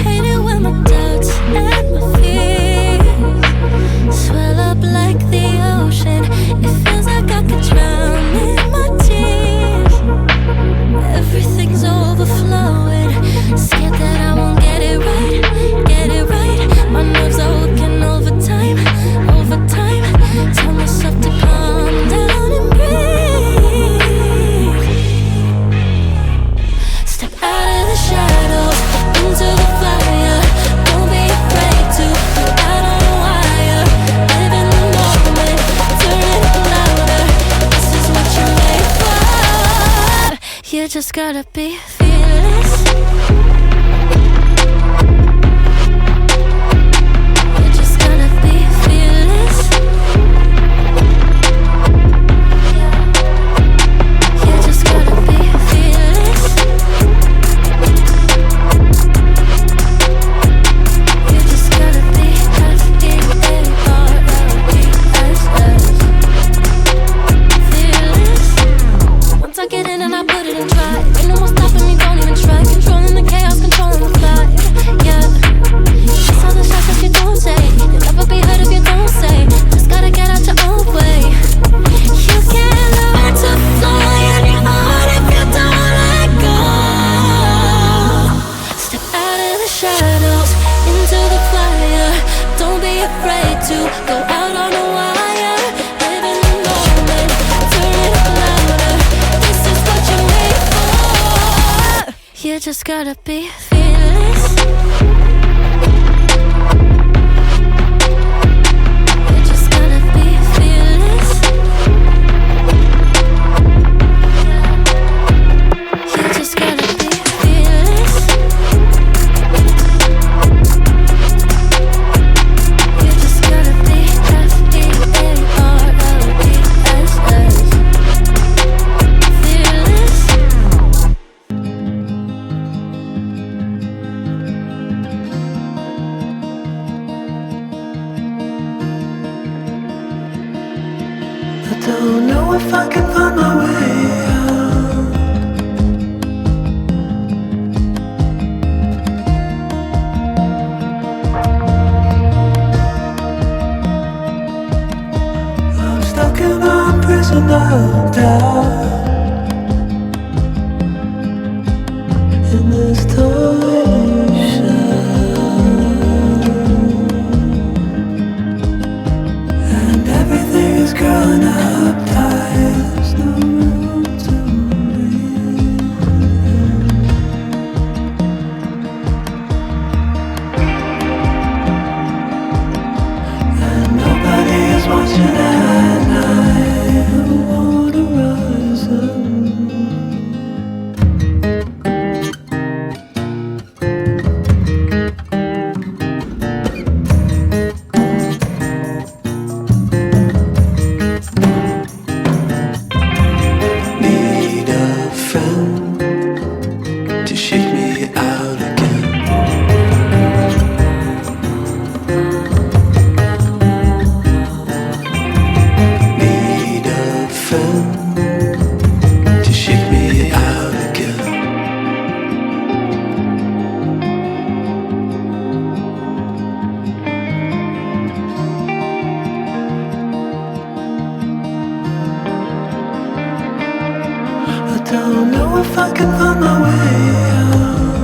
Hate it when my doubts and my fears swell up like the ocean. It feels like I could drown in my tears. Everything's overflowing. Scared that I won't get it right, get it right. My nerves are working overtime, overtime. Tell myself to calm down and breathe. Step out of the shadows, into the fire. Don't be afraid to go out on a wire. Live in the moment, turn it up louder. This is what you're made for. You just gotta be fearless. You just gotta be fearless. You just gotta be fearless. You just gotta be fearless. Once I get in and I put it in drive, ain't no more stopping me, don't even try. Controlling the chaos, controlling the vibe. Yeah, that's all the shots if you don't say. You'll never be heard if you don't say. Just gotta get out your own way. You can't learn to fly on your own if you don't let go. Step out of the shadows, into the fire. Don't be afraid to go out on a wire. Live in the moment, turn it up louder. This is what you're made for. You just gotta be fearless. You just gotta be fearless. You just gotta be fearless. You just gotta be fearless. I don't know if I can find my way out. I'm stuck in a prison of doubt. In this torsion, and everything is growing up tight. There's no room to breathe. And nobody is watching at night. I wanna rise up. Need a friend to shake me out again. Need a friend to shake me out again. I don't know if I can find my way out.